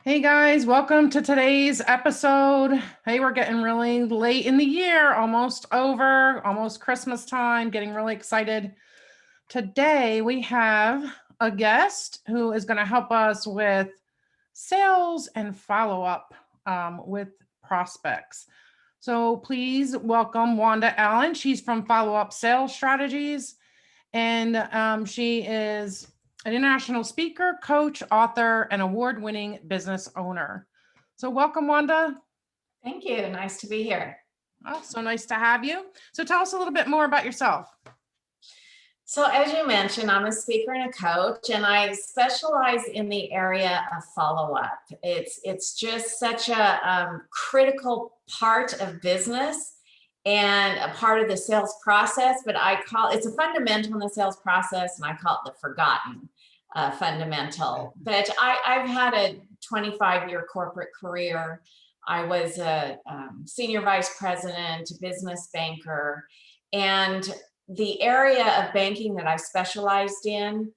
Hey guys, welcome to today's episode. Hey, we're getting really late in the year, almost over, almost Christmas time, getting really excited. Today we have a guest who is going to help us with sales and follow-up with prospects. So please welcome Wanda Allen. She's from Follow Up Sales Strategies, and she is an international speaker, coach, author, and award-winning business owner. So welcome, Wanda. Thank you. Nice to be here. Oh, so nice to have you. So tell us a little bit more about yourself. So as you mentioned, I'm a speaker and a coach, and I specialize in the area of follow-up. It's just such a critical part of business and a part of the sales process, but I call it's a fundamental in the sales process, and I call it the forgotten fundamental. But I've had a 25-year corporate career. I was a senior vice president, business banker, and the area of banking that I specialized in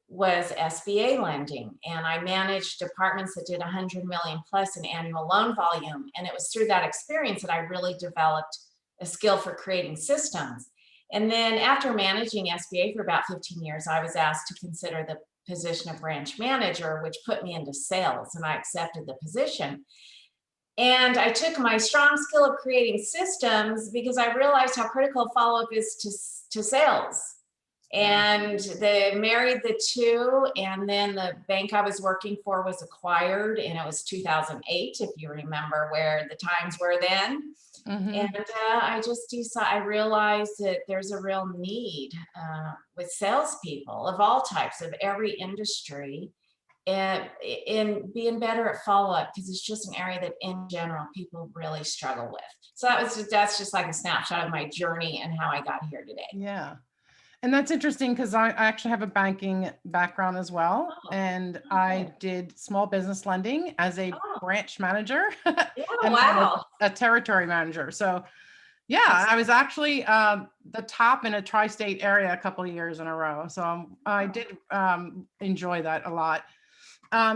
was SBA lending. And I managed departments that did 100 million plus in annual loan volume. And it was through that experience that I really developed a skill for creating systems. And then after managing SBA for about 15 years, I was asked to consider the position of branch manager, which put me into sales, and I accepted the position. And I took my strong skill of creating systems because I realized how critical follow-up is to sales. And they married the two. And then the bank I was working for was acquired, and it was 2008, if you remember where the times were then. Mm-hmm. And I just decided, I realized that there's a real need with salespeople of all types, of every industry, and in being better at follow-up, because it's just an area that in general people really struggle with. So that's just like a snapshot of my journey and how I got here today. Yeah. And that's interesting because I actually have a banking background as well. And I did small business lending as a branch manager and Wow. a territory manager. So yeah, I was actually the top in a tri-state area a couple of years in a row. So I did enjoy that a lot.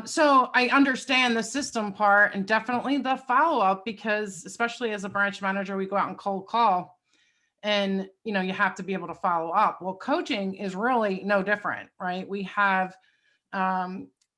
So I understand the system part and definitely the follow-up, because especially as a branch manager, we go out and cold call, and you have to be able to follow up. Well, coaching is really no different, right? We have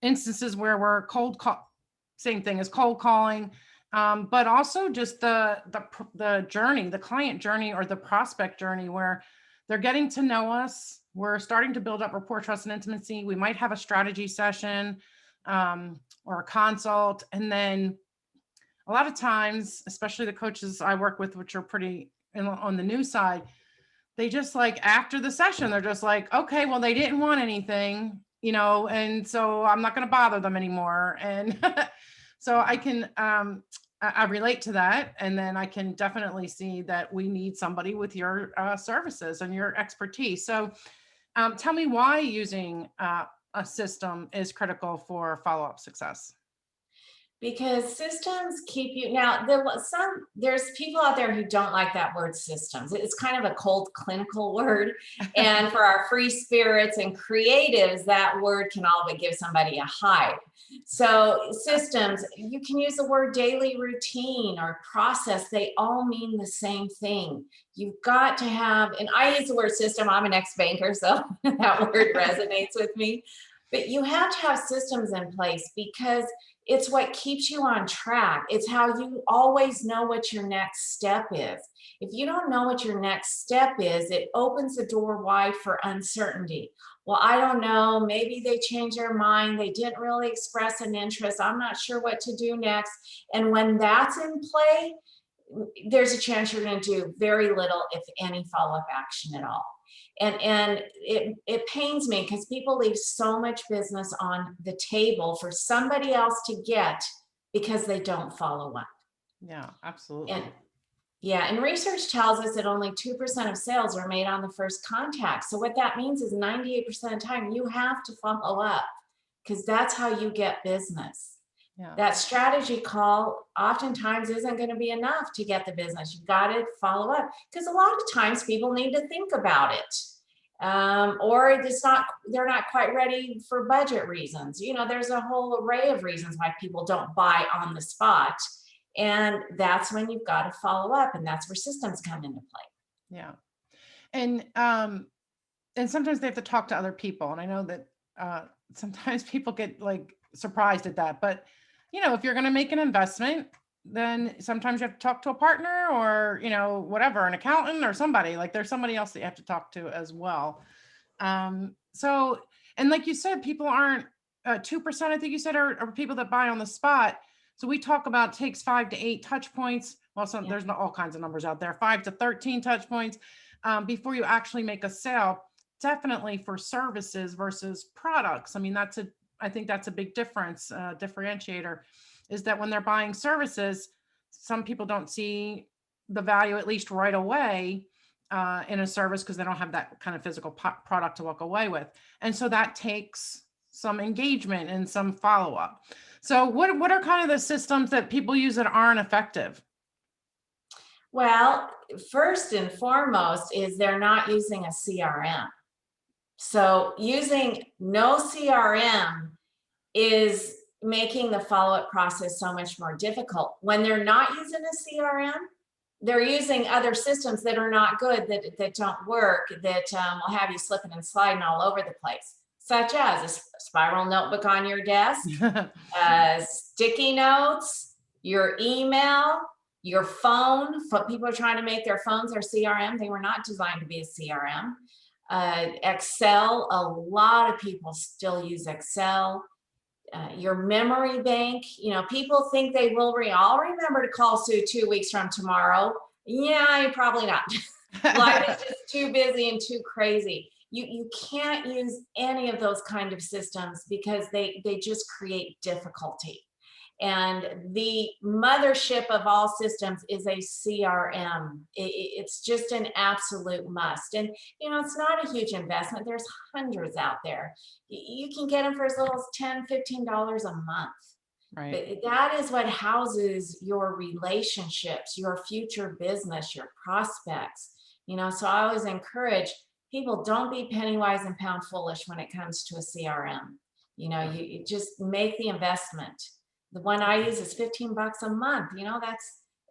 instances where we're cold call, same thing as cold calling, but also just the journey, the client journey or the prospect journey, where they're getting to know us. We're starting to build up rapport, trust, and intimacy. We might have a strategy session or a consult. And then a lot of times, especially the coaches I work with, which are pretty on the new side, they just like after the session, they're just like, okay, well, they didn't want anything, and so I'm not going to bother them anymore. And so I can, I relate to that. And then I can definitely see that we need somebody with your services and your expertise. So tell me why using a system is critical for follow-up success. Because systems keep you now. There's people out there who don't like that word systems. It's kind of a cold clinical word, and for our free spirits and creatives, that word can all but give somebody a high. So systems, you can use the word daily routine or process. They all mean the same thing. You've got to have, and I use the word system. I'm an ex-banker, so that word resonates with me. But you have to have systems in place because it's what keeps you on track. It's how you always know what your next step is. If you don't know what your next step is, it opens the door wide for uncertainty. Well, I don't know, maybe they changed their mind. They didn't really express an interest. I'm not sure what to do next. And when that's in play, there's a chance you're going to do very little, if any, follow-up action at all. And it pains me because people leave so much business on the table for somebody else to get because they don't follow up. Yeah, absolutely. And research tells us that only 2% of sales are made on the first contact. So what that means is 98% of the time you have to follow up, because that's how you get business. Yeah. That strategy call oftentimes isn't going to be enough to get the business. You've got to follow up, because a lot of times people need to think about it. or they're not quite ready for budget reasons. There's a whole array of reasons why people don't buy on the spot. And that's when you've got to follow up, and that's where systems come into play. Yeah. And sometimes they have to talk to other people. And I know that sometimes people get like surprised at that, but if you're going to make an investment, then sometimes you have to talk to a partner or, whatever, an accountant or somebody. Like there's somebody else that you have to talk to as well. So, and like you said, people aren't 2%, I think you said, are people that buy on the spot. So we talk about takes 5 to 8 touch points. Well, there's all kinds of numbers out there, 5 to 13 touch points before you actually make a sale. Definitely for services versus products. I mean, I think that's a big difference, differentiator, is that when they're buying services, some people don't see the value, at least right away, in a service because they don't have that kind of physical product to walk away with. And so that takes some engagement and some follow-up. So what are kind of the systems that people use that aren't effective? Well, first and foremost is they're not using a CRM. So using no CRM is making the follow-up process so much more difficult. When they're not using a CRM, they're using other systems that are not good, that don't work, that will have you slipping and sliding all over the place, such as a spiral notebook on your desk, sticky notes, your email, your phone. People are trying to make their phones their CRM. They were not designed to be a CRM. Excel, a lot of people still use Excel. Your memory bank, people think they will I'll remember to call Sue 2 weeks from tomorrow. Yeah, you're probably not. Life is just too busy and too crazy. You can't use any of those kind of systems because they just create difficulty. And the mothership of all systems is a CRM. It's just an absolute must. And, it's not a huge investment. There's hundreds out there. You can get them for as little as $10, $15 a month. Right. But that is what houses your relationships, your future business, your prospects. So I always encourage people, don't be penny wise and pound foolish when it comes to a CRM. You just make the investment. The one I use is $15 a month.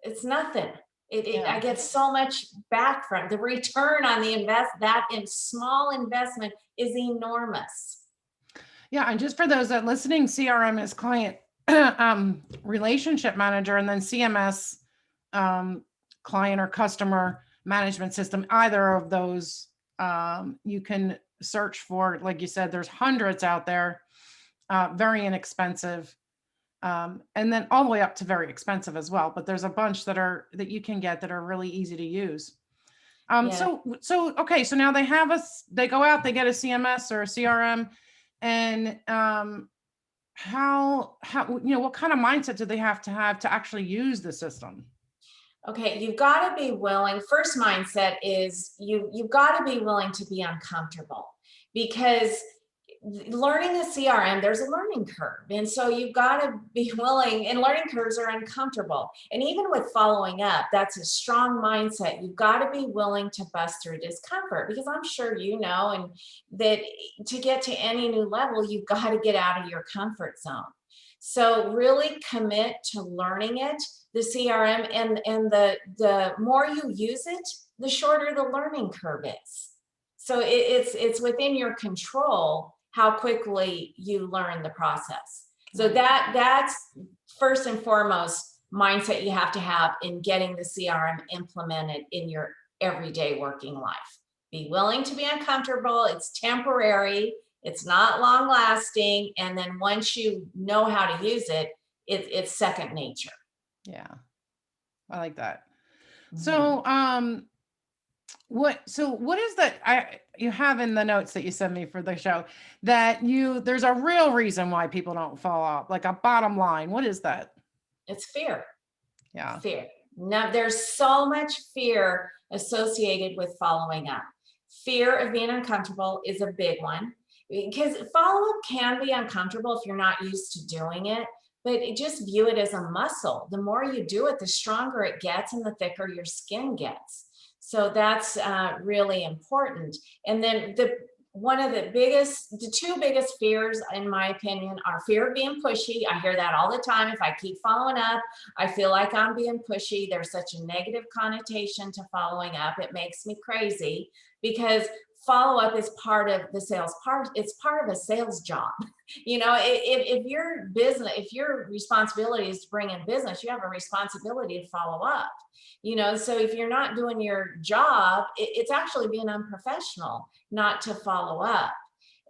It's nothing. I get so much back from the return on the that in small investment is enormous. Yeah. And just for those that listening, CRM is client relationship manager, and then CMS, client or customer management system. Either of those you can search for. Like you said, there's hundreds out there, very inexpensive. And then all the way up to very expensive as well. But there's a bunch that you can get that are really easy to use. So okay, so now they go out, they get a CMS or a CRM, and how what kind of mindset do they have to actually use the system? Okay, you've got to be willing. First mindset is you've got to be willing to be uncomfortable, because learning a CRM, there's a learning curve. And so you've got to be willing, and learning curves are uncomfortable. And even with following up, that's a strong mindset. You've got to be willing to bust through discomfort, because I'm sure and that to get to any new level, you've got to get out of your comfort zone. So really commit to learning it, the CRM, and the more you use it, the shorter the learning curve is. So it's within your control how quickly you learn the process. So that's first and foremost mindset you have to have in getting the CRM implemented in your everyday working life. Be willing to be uncomfortable. It's temporary. It's not long lasting. And then once you know how to use it, it's second nature. Yeah, I like that. Mm-hmm. So, what is that you have in the notes that you sent me for the show that there's a real reason why people don't follow up, like a bottom line? What is that? It's fear. Yeah. Fear. Now, there's so much fear associated with following up. Fear of being uncomfortable is a big one, because follow-up can be uncomfortable if you're not used to doing it, but just view it as a muscle. The more you do it, the stronger it gets and the thicker your skin gets. So that's really important. And then the two biggest fears, in my opinion, are fear of being pushy. I hear that all the time. If I keep following up, I feel like I'm being pushy. There's such a negative connotation to following up. It makes me crazy because follow up is part of the sales part. It's part of a sales job. If your business, if your responsibility is to bring in business, you have a responsibility to follow up. So if you're not doing your job, it's actually being unprofessional not to follow up.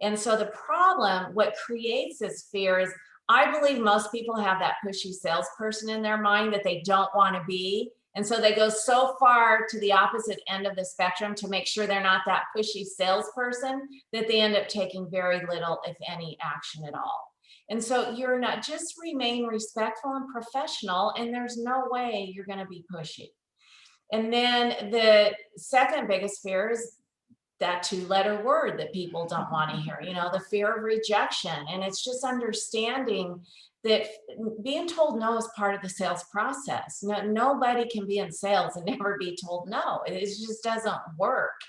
And so the problem, what creates this fear is, I believe most people have that pushy salesperson in their mind that they don't want to be. And so they go so far to the opposite end of the spectrum to make sure they're not that pushy salesperson that they end up taking very little, if any, action at all. And so you're not, just remain respectful and professional, and there's no way you're going to be pushy. And then the second biggest fear is that two-letter word that people don't want to hear, the fear of rejection. And it's just understanding that being told no is part of the sales process. Nobody can be in sales and never be told no. It just doesn't work.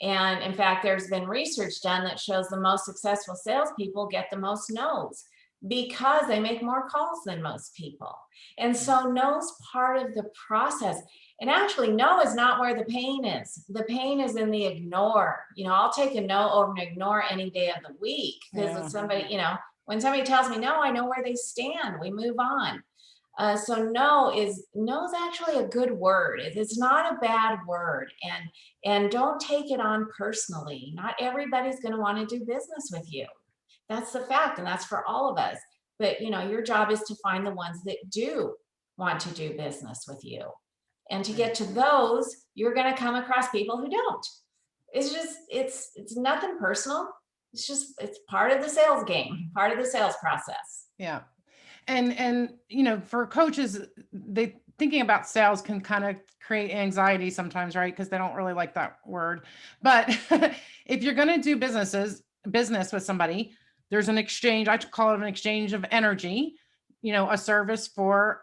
And in fact, there's been research done that shows the most successful salespeople get the most no's because they make more calls than most people. And so no's part of the process. And actually, no is not where the pain is. The pain is in the ignore. I'll take a no over an ignore any day of the week, because if somebody, when somebody tells me no, I know where they stand. We move on. So no is actually a good word. It's not a bad word, and don't take it on personally. Not everybody's going to want to do business with you. That's the fact, and that's for all of us. But your job is to find the ones that do want to do business with you. And to get to those, you're going to come across people who don't. It's nothing personal. It's part of the sales game, part of the sales process. Yeah. And for coaches, they thinking about sales can kind of create anxiety sometimes, right? Because they don't really like that word. But if you're going to do business with somebody, there's an exchange. I call it an exchange of energy, a service for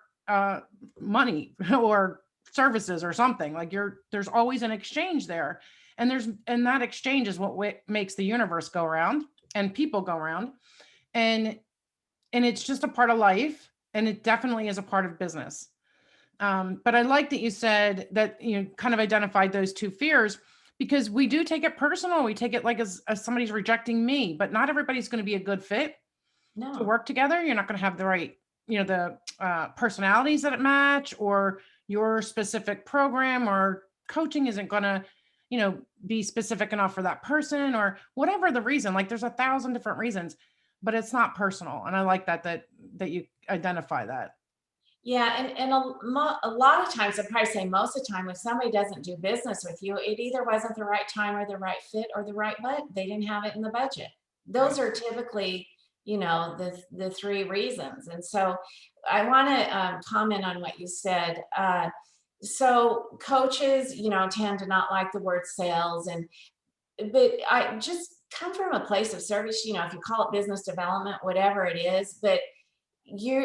money or services or something. Like there's always an exchange there. And that exchange is what makes the universe go around and people go around. And it's just a part of life, and it definitely is a part of business. But I like that you said that kind of identified those two fears, because we do take it personal. We take it like as somebody's rejecting me, but not everybody's going to be a good fit to work together. You're not going to have the right, the personalities that match, or your specific program or coaching isn't going to, be specific enough for that person, or whatever the reason. Like there's 1,000 different reasons, but it's not personal. And I like that you identify that. Yeah. And a lot of times, I'd probably say most of the time, if somebody doesn't do business with you, it either wasn't the right time or the right fit or the right budget. They didn't have it in the budget. Those are typically, the three reasons. And so I want to comment on what you said. So coaches, tend to not like the word sales, but I just come from a place of service, if you call it business development, whatever it is. But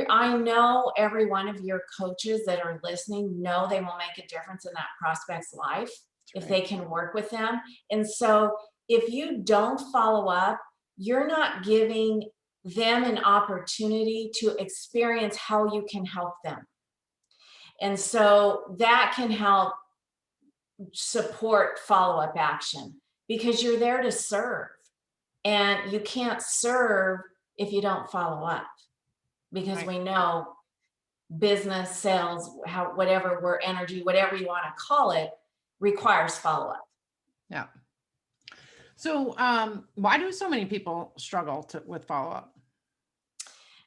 I know every one of your coaches that are listening know they will make a difference in that prospect's life if they can work with them. And so if you don't follow up, you're not giving them an opportunity to experience how you can help them. And so that can help support follow-up action, because you're there to serve, and you can't serve if you don't follow up, because we know business, sales, whatever energy, whatever you want to call it, requires follow-up. Yeah. So why do so many people struggle with follow-up?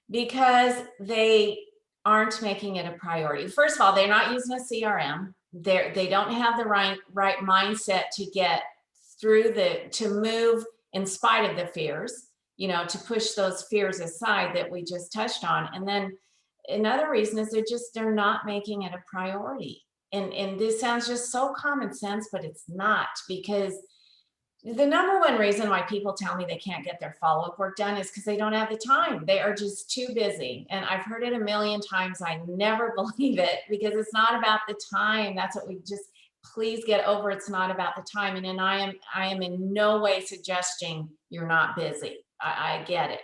Because they aren't making it a priority. First of all, they're not using a CRM. They don't have the right mindset to get through to move in spite of the fears, to push those fears aside that we just touched on. And then another reason is they're not making it a priority. And this sounds just so common sense, but it's not, because the number one reason why people tell me they can't get their follow-up work done is because they don't have the time. They are just too busy. And I've heard it a million times. I never believe it, because it's not about the time. That's what please get over it's not about the time. And then I am in no way suggesting you're not busy. I get it.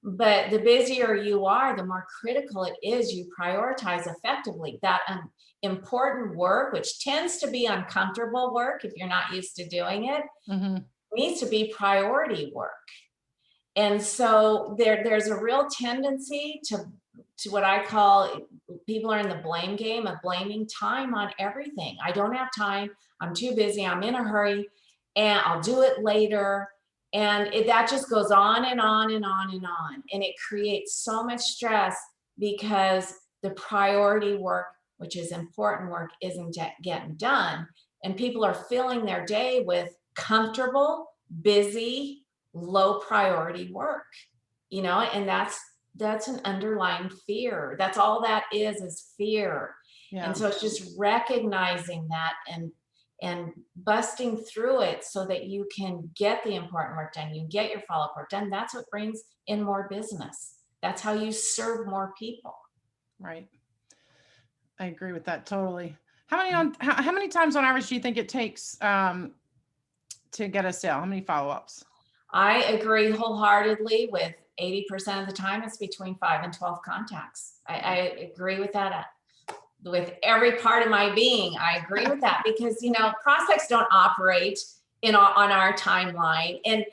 But the busier you are, the more critical it is you prioritize effectively that important work, which tends to be uncomfortable work if you're not used to doing it, needs to be priority work. And so there's a real tendency to what I call, people are in the blame game of blaming time on everything. I don't have time. I'm too busy. I'm in a hurry, and I'll do it later. And that just goes on and on and on and on. And it creates so much stress because the priority work, which is important work, isn't getting done. And people are filling their day with comfortable, busy, low priority work, and that's an underlying fear. That's all that is fear. Yeah. And so it's just recognizing that and busting through it so that you can get the important work done, you get your follow-up work done. That's what brings in more business. That's how you serve more people. Right. I agree with that totally. How many times on average do you think it takes to get a sale? How many follow-ups? I agree wholeheartedly with 80% of the time it's between 5 and 12 contacts. I agree with that with every part of my being. I agree with that because, prospects don't operate on our timeline. And,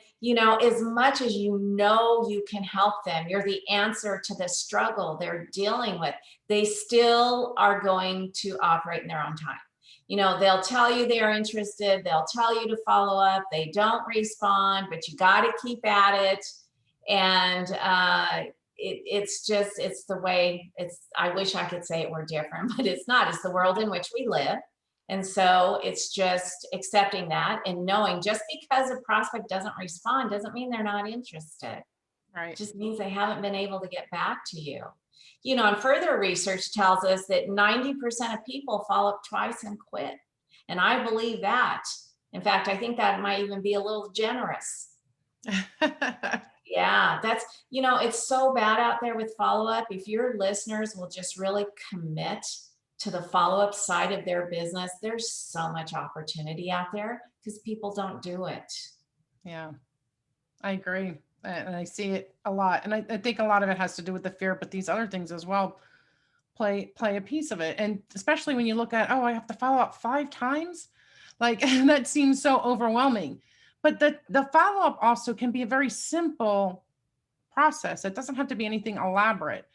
as much as you can help them, you're the answer to the struggle they're dealing with, they still are going to operate in their own time. They'll tell you they're interested. They'll tell you to follow up. They don't respond, but you got to keep at it. And it's the way I wish I could say it were different, but it's not. It's the world in which we live. And so it's just accepting that and knowing just because a prospect doesn't respond doesn't mean they're not interested. Right. It just means they haven't been able to get back to you. And further research tells us that 90% of people follow up twice and quit. And I believe that. In fact, I think that might even be a little generous. Yeah, it's so bad out there with follow-up. If your listeners will just really commit to the follow-up side of their business, there's so much opportunity out there because people don't do it. Yeah, I agree. And I see it a lot. And I think a lot of it has to do with the fear, but these other things as well play a piece of it. And especially when you look at, I have to follow up 5 times. Like that seems so overwhelming. But the follow-up also can be a very simple process. It doesn't have to be anything elaborate.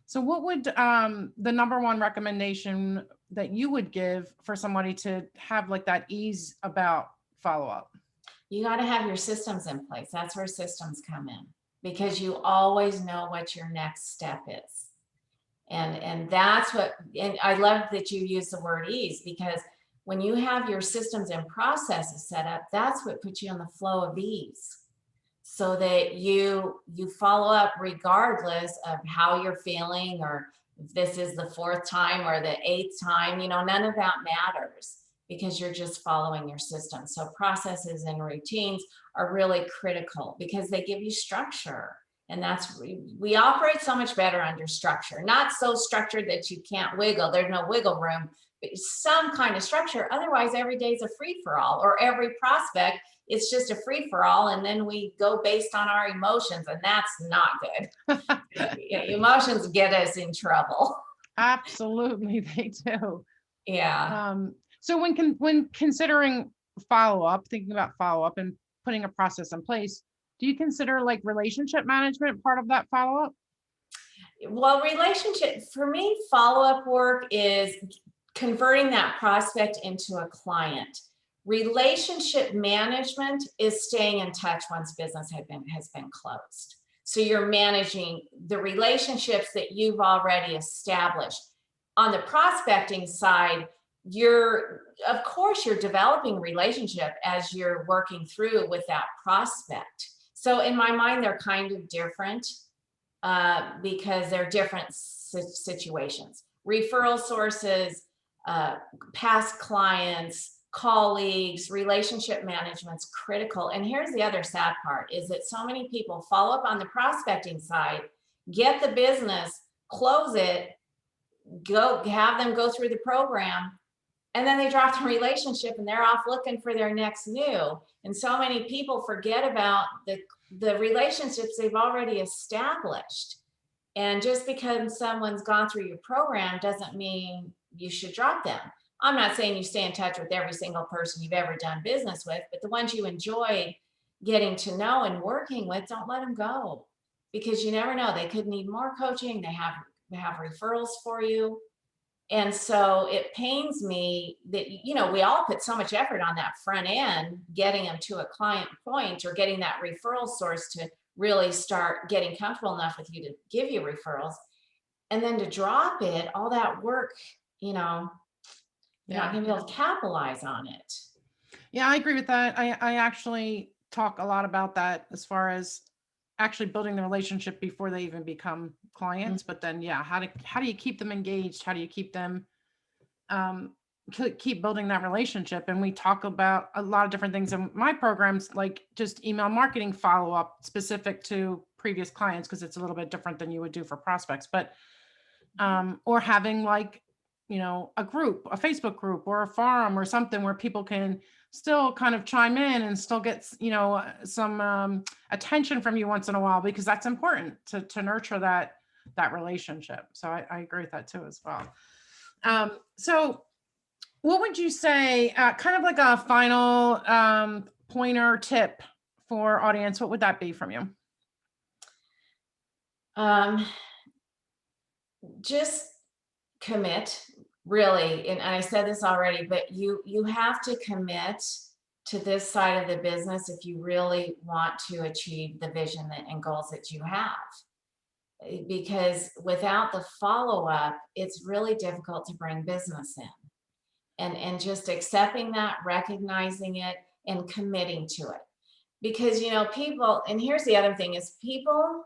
So what would the number one recommendation that you would give for somebody to have like that ease about follow-up? You got to have your systems in place. That's where systems come in, because you always know what your next step is. And that's what, and I love that you use the word ease, because when you have your systems and processes set up, that's what puts you in the flow of ease, so that you follow up regardless of how you're feeling, or if this is the 4th time or the 8th time, none of that matters, because you're just following your system. So processes and routines are really critical because they give you structure. And we operate so much better under structure, not so structured that you can't wiggle. There's no wiggle room, but some kind of structure. Otherwise, every day is a free for all, or every prospect, it's just a free for all. And then we go based on our emotions, and that's not good. Emotions get us in trouble. Absolutely, they do. Yeah. So when considering follow-up, thinking about follow-up and putting a process in place, do you consider like relationship management part of that follow-up? Well, for me, follow-up work is converting that prospect into a client. Relationship management is staying in touch once business has been closed. So you're managing the relationships that you've already established. On the prospecting side, of course you're developing relationship as you're working through with that prospect. So in my mind, they're kind of different because they're different situations. Referral sources, past clients, colleagues, relationship management's critical. And here's the other sad part, is that so many people follow up on the prospecting side, get the business, close it, have them go through the program, and then they drop the relationship and they're off looking for their next new. And so many people forget about the relationships they've already established. And just because someone's gone through your program doesn't mean you should drop them. I'm not saying you stay in touch with every single person you've ever done business with, but the ones you enjoy getting to know and working with, don't let them go, because you never know. They could need more coaching. They have referrals for you. And so it pains me that, we all put so much effort on that front end, getting them to a client point or getting that referral source to really start getting comfortable enough with you to give you referrals. And then to drop it, all that work, you're not going to be able to capitalize on it. Yeah, I agree with that. I actually talk a lot about that as far as actually building the relationship before they even become clients. But then, how do you keep them engaged? How do you keep them keep building that relationship? And we talk about a lot of different things in my programs, like just email marketing follow-up specific to previous clients, because it's a little bit different than you would do for prospects. But or having like, a group, a Facebook group or a forum or something where people can still kind of chime in and still get, some attention from you once in a while, because that's important to nurture that relationship. So I agree with that too as well. So what would you say, kind of like a final pointer tip for audience, what would that be from you? Just commit, really. And I said this already, but you have to commit to this side of the business if you really want to achieve the vision and goals that you have. Because without the follow-up, it's really difficult to bring business in. And just accepting that, recognizing it, and committing to it. Because, people, and here's the other thing, is people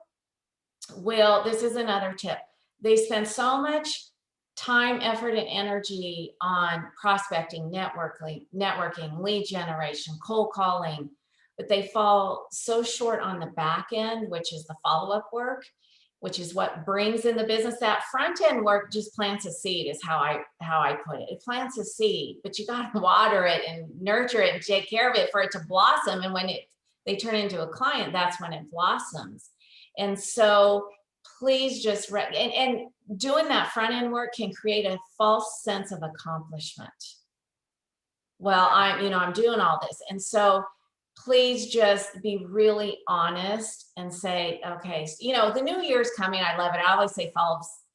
this is another tip. They spend so much time, effort, and energy on prospecting, networking, lead generation, cold calling, but they fall so short on the back end, which is the follow-up work, which is what brings in the business. That front end work just plants a seed, is how I put it. It plants a seed, but you got to water it and nurture it and take care of it for it to blossom. And when they turn into a client, that's when it blossoms. And so please just, and doing that front end work can create a false sense of accomplishment. Well, I'm doing all this. And so please just be really honest and say, okay, the new year's coming. I love it. I always say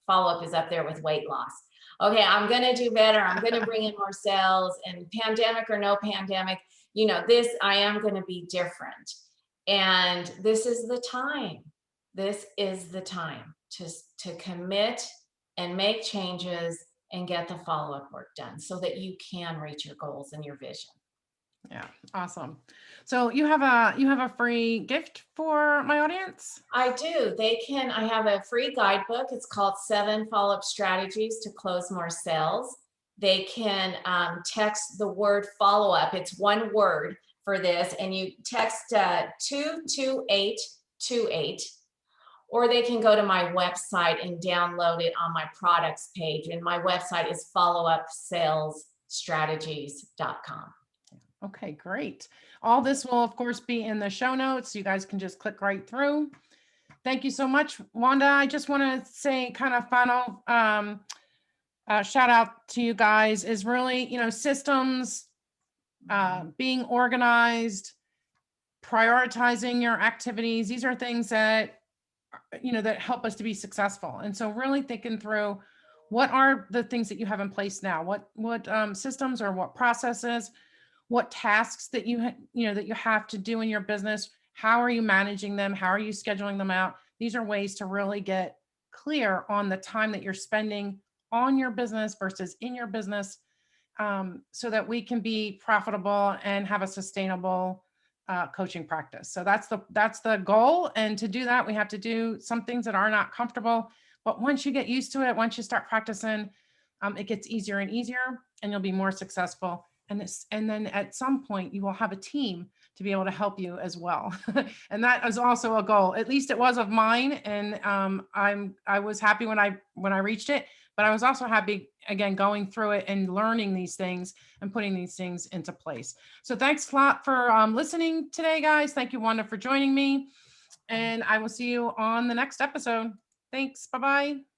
follow-up is up there with weight loss. Okay, I'm going to do better. I'm going to bring in more sales, and pandemic or no pandemic, I am going to be different. And this is the time. This is the time to commit and make changes and get the follow-up work done so that you can reach your goals and your vision. Yeah, awesome. So you have a free gift for my audience? I do. I have a free guidebook. It's called 7 Follow-Up Strategies to Close More Sales. They can text the word follow-up. It's one word for this, and you text 22828, or they can go to my website and download it on my products page. And my website is followupsalesstrategies.com. Okay, great. All this will, of course, be in the show notes. You guys can just click right through. Thank you so much, Wanda. I just want to say kind of final shout out to you guys is really, systems, being organized, prioritizing your activities. These are things that, that help us to be successful. And so really thinking through what are the things that you have in place now, what systems or what processes, what tasks that that you have to do in your business. How are you managing them? How are you scheduling them out? These are ways to really get clear on the time that you're spending on your business versus in your business, so that we can be profitable and have a sustainable coaching practice. So that's the goal. And to do that, we have to do some things that are not comfortable. But once you get used to it, once you start practicing, it gets easier and easier, and you'll be more successful. And then at some point, you will have a team to be able to help you as well. And that is also a goal. At least it was of mine. And I was happy when I reached it, but I was also happy again going through it and learning these things and putting these things into place. So thanks a lot for listening today, guys. Thank you, Wanda, for joining me. And I will see you on the next episode. Thanks. Bye-bye.